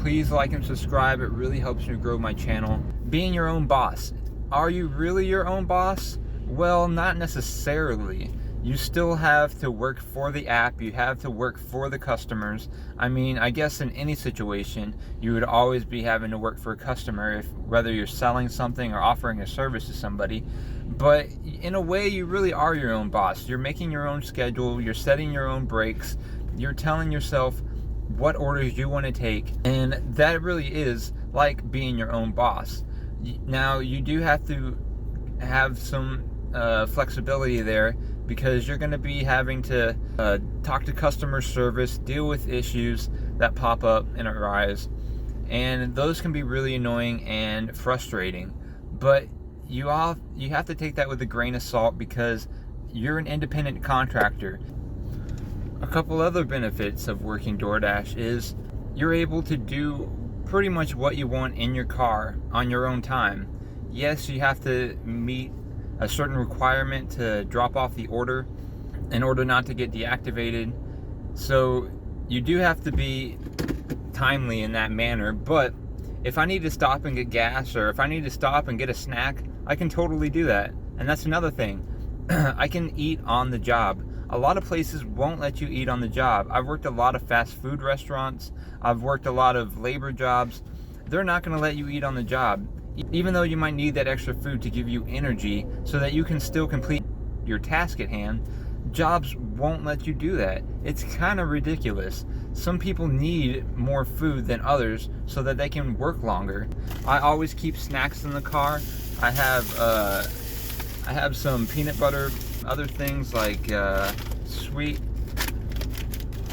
Please like and subscribe. It really helps me grow my channel. Being your own boss. Are you really your own boss? Well, not necessarily. You still have to work for the app. You have to work for the customers. I mean, I guess in any situation, you would always be having to work for a customer, whether you're selling something or offering a service to somebody. But in a way, you really are your own boss. You're making your own schedule. You're setting your own breaks. You're telling yourself what orders you want to take. And that really is like being your own boss. Now, you do have to have some flexibility there, because you're going to be having to talk to customer service, deal with issues that pop up and arise, and those can be really annoying and frustrating. But you have to take that with a grain of salt, because you're an independent contractor. A couple other benefits of working DoorDash is you're able to do pretty much what you want in your car on your own time. Yes, you have to meet a certain requirement to drop off the order in order not to get deactivated. So you do have to be timely in that manner. But if I need to stop and get gas, or if I need to stop and get a snack, I can totally do that. And that's another thing. I can eat on the job. A lot of places won't let you eat on the job. I've worked a lot of fast food restaurants. I've worked a lot of labor jobs. They're not going to let you eat on the job, even though you might need that extra food to give you energy so that you can still complete your task at hand. Jobs won't let you do that. It's kind of ridiculous. Some people need more food than others so that they can work longer. I always keep snacks in the car. I have some peanut butter, other things like sweet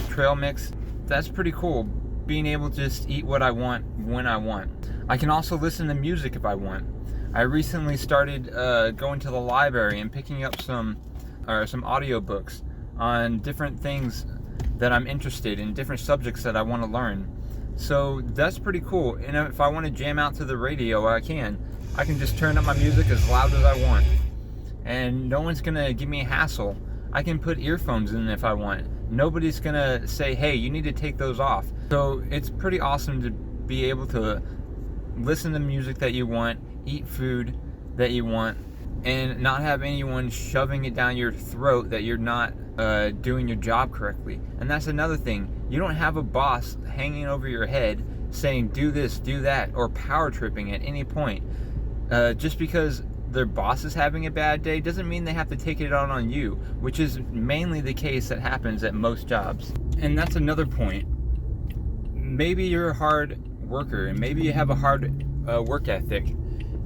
trail mix. That's pretty cool, being able to just eat what I want when I want. I can also listen to music if I want. I recently started going to the library and picking up some audiobooks on different things that I'm interested in, different subjects that I want to learn. So that's pretty cool. And if I want to jam out to the radio, I can just turn up my music as loud as I want, and no one's gonna give me a hassle. I can put earphones in if I want. Nobody's gonna say, hey, you need to take those off. So it's pretty awesome to be able to listen to music that you want, eat food that you want, and not have anyone shoving it down your throat that you're not doing your job correctly. And that's another thing. You don't have a boss hanging over your head saying do this, do that, or power tripping at any point. Just because their boss is having a bad day doesn't mean they have to take it out on you, which is mainly the case that happens at most jobs. And that's another point. Maybe you're a hard worker, and maybe you have a hard work ethic,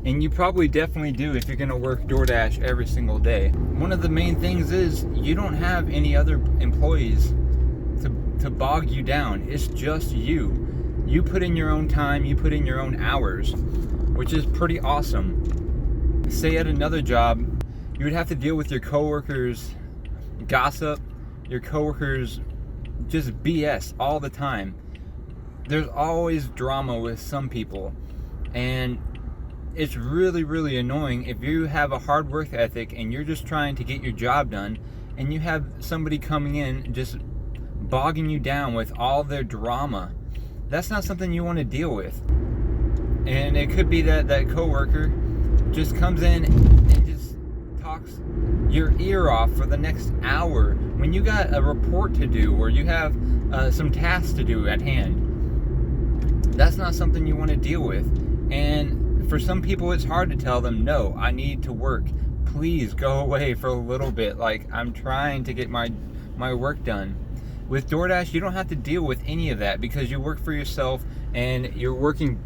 and you probably definitely do if you're going to work DoorDash every single day. One of the main things is you don't have any other employees to bog you down. It's just you. You put in your own time, you put in your own hours, which is pretty awesome. Say at another job, you would have to deal with your coworkers' gossip, your coworkers just BS all the time. There's always drama with some people, and it's really, really annoying if you have a hard work ethic and you're just trying to get your job done, and you have somebody coming in just bogging you down with all their drama. That's not something you want to deal with. And it could be that coworker just comes in and just talks your ear off for the next hour when you got a report to do, or you have some tasks to do at hand. That's not something you want to deal with. And for some people, it's hard to tell them, no, I need to work. Please go away for a little bit. Like, I'm trying to get my work done. With DoorDash, you don't have to deal with any of that, because you work for yourself and you're working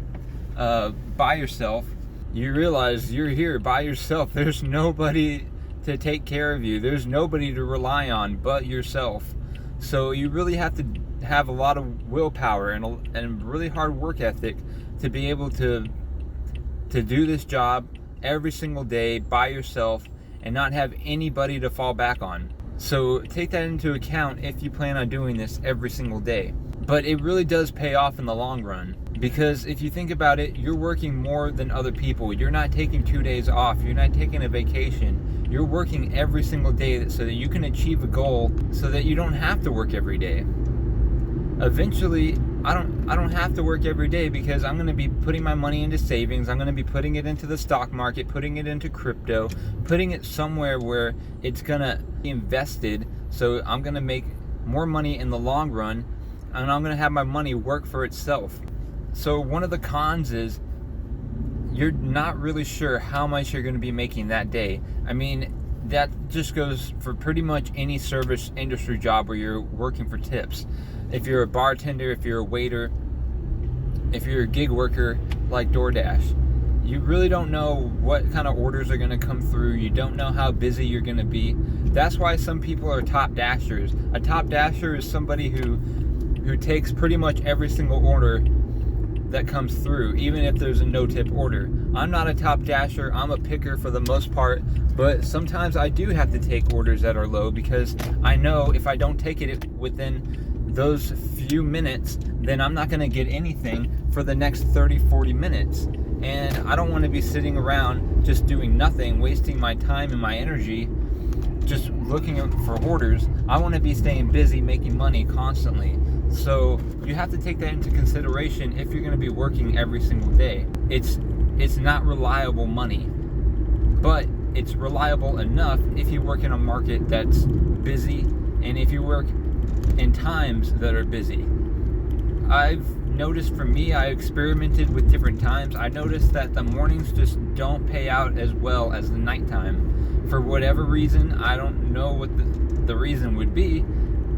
by yourself. You realize you're here by yourself. There's nobody to take care of you. There's nobody to rely on but yourself. So you really have to have a lot of willpower and really hard work ethic to be able to do this job every single day by yourself and not have anybody to fall back on. So take that into account if you plan on doing this every single day. But it really does pay off in the long run, because if you think about it, you're working more than other people. You're not taking 2 days off. You're not taking a vacation. You're working every single day so that you can achieve a goal, so that you don't have to work every day. Eventually, I don't have to work every day because I'm going to be putting my money into savings. I'm going to be putting it into the stock market, putting it into crypto, putting it somewhere where it's going to be invested. So I'm going to make more money in the long run, and I'm going to have my money work for itself. So one of the cons is you're not really sure how much you're going to be making that day. I mean, that just goes for pretty much any service industry job where you're working for tips. If you're a bartender, if you're a waiter, if you're a gig worker like DoorDash, you really don't know what kind of orders are going to come through. You don't know how busy you're going to be. That's why some people are top dashers. A top dasher is somebody who takes pretty much every single order that comes through, even if there's a no-tip order. I'm not a top dasher. I'm a picker for the most part, but sometimes I do have to take orders that are low because I know if I don't take it within those few minutes, then I'm not going to get anything for the next 30-40 minutes. And I don't want to be sitting around just doing nothing, wasting my time and my energy just looking for orders. I want to be staying busy, making money constantly. So you have to take that into consideration if you're going to be working every single day. It's not reliable money, but it's reliable enough if you work in a market that's busy and if you work in times that are busy. I've noticed, for me, I experimented with different times. I noticed that the mornings just don't pay out as well as the nighttime. For whatever reason, I don't know what the reason would be,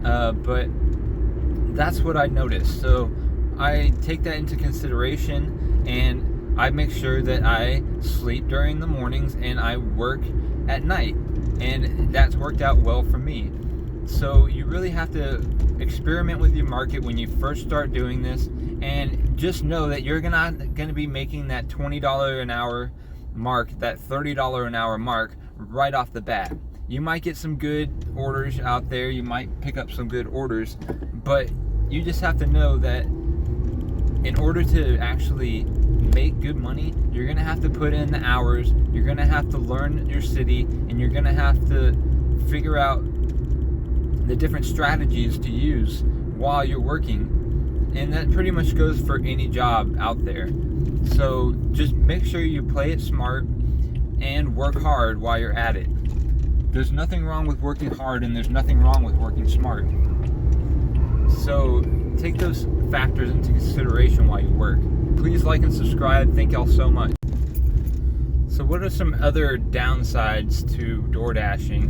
but that's what I noticed. So I take that into consideration, and I make sure that I sleep during the mornings and I work at night, and that's worked out well for me. So you really have to experiment with your market when you first start doing this, and just know that you're not going to be making that $20 an hour mark, that $30 an hour mark right off the bat. You might get some good orders out there, you might pick up some good orders, but you just have to know that in order to actually make good money, you're going to have to put in the hours, you're going to have to learn your city, and you're going to have to figure out the different strategies to use while you're working. And that pretty much goes for any job out there. So just make sure you play it smart and work hard while you're at it. There's nothing wrong with working hard, and there's nothing wrong with working smart. So take those factors into consideration while you work. Please like and subscribe. Thank y'all so much. So what are some other downsides to door dashing?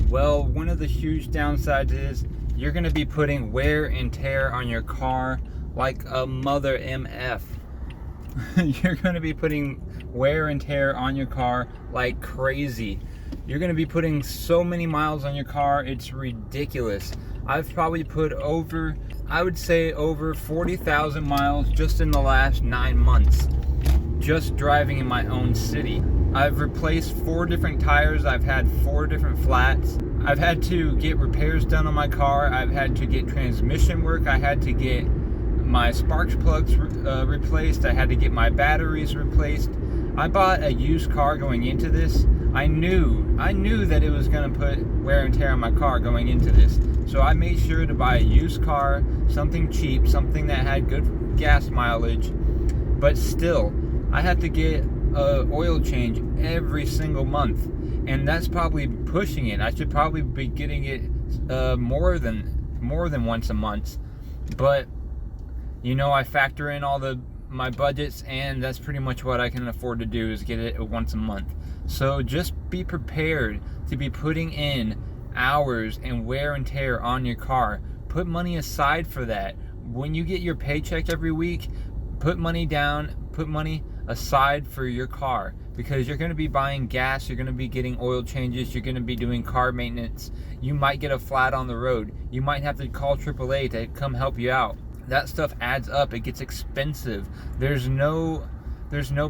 Well, one of the huge downsides is you're going to be putting wear and tear on your car like a mother MF. You're going to be putting wear and tear on your car like crazy. You're going to be putting so many miles on your car, it's ridiculous. I've probably put over 40,000 miles just in the last 9 months, just driving in my own city. I've replaced 4 different tires, I've had 4 different flats, I've had to get repairs done on my car, I've had to get transmission work, I had to get my spark plugs replaced, I had to get my batteries replaced. I bought a used car going into this. I knew that it was going to put wear and tear on my car going into this. So I made sure to buy a used car, something cheap, something that had good gas mileage, but still, I had to get an oil change every single month, and that's probably pushing it. I should probably be getting it more than once a month, but you know, I factor in all my budgets, and that's pretty much what I can afford to do, is get it once a month. So just be prepared to be putting in hours and wear and tear on your car. Put money aside for that. When you get your paycheck every week, put money down, put money aside for your car, because you're going to be buying gas, you're going to be getting oil changes, you're going to be doing car maintenance. You might get a flat on the road. You might have to call AAA to come help you out. That stuff adds up. It gets expensive. There's no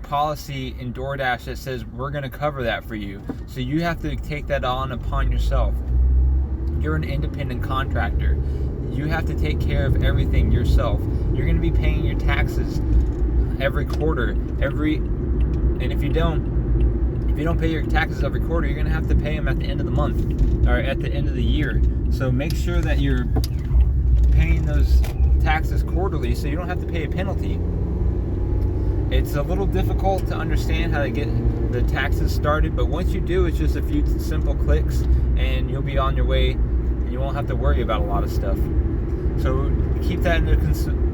policy in DoorDash that says we're going to cover that for you. So you have to take that on upon yourself. You're an independent contractor. You have to take care of everything yourself. You're going to be paying your taxes every quarter. And if you don't pay your taxes every quarter, you're going to have to pay them at the end of the month or at the end of the year. So make sure that you're paying those taxes quarterly so you don't have to pay a penalty. It's a little difficult to understand how to get the taxes started, but once you do, it's just a few simple clicks and you'll be on your way and you won't have to worry about a lot of stuff. So keep that into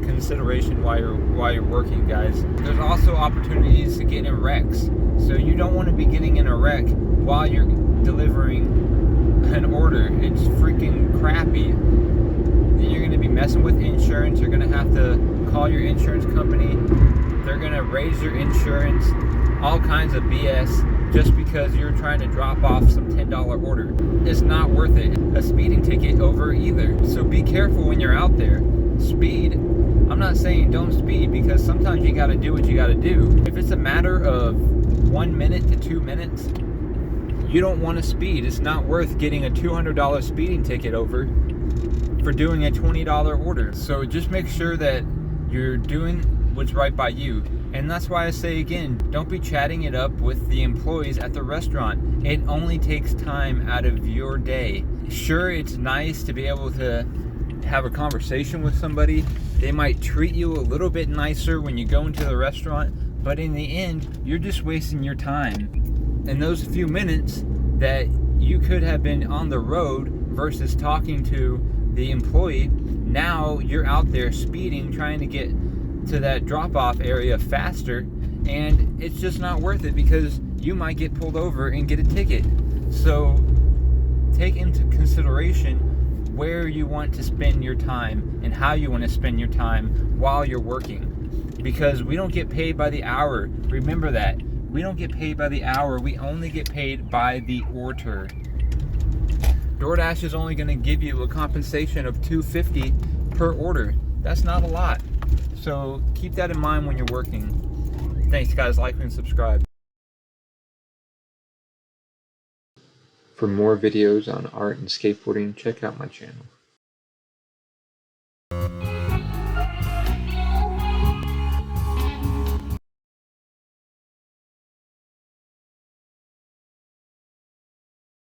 consideration while you're working, guys. There's also opportunities to get in wrecks. So you don't want to be getting in a wreck while you're delivering an order. It's freaking crappy. Then you're going to be messing with insurance. You're going to have to call your insurance company. They're going to raise your insurance, all kinds of BS, just because you're trying to drop off some $10 order. It's not worth it. A speeding ticket over either. So be careful when you're out there. Speed. I'm not saying don't speed, because sometimes you got to do what you got to do. If it's a matter of 1 minute to 2 minutes, you don't want to speed. It's not worth getting a $200 speeding ticket over for doing a $20 order. So just make sure that you're doing what's right by you. And that's why I say again, don't be chatting it up with the employees at the restaurant. It only takes time out of your day. Sure, it's nice to be able to have a conversation with somebody. They might treat you a little bit nicer when you go into the restaurant, but in the end, you're just wasting your time. And those few minutes that you could have been on the road versus talking to the employee, now you're out there speeding, trying to get to that drop-off area faster, and it's just not worth it because you might get pulled over and get a ticket. So take into consideration where you want to spend your time and how you want to spend your time while you're working, because we don't get paid by the hour. Remember that. We don't get paid by the hour. We only get paid by the order. DoorDash is only going to give you a compensation of $2.50 per order. That's not a lot. So keep that in mind when you're working. Thanks, guys. Like and subscribe. For more videos on art and skateboarding, check out my channel.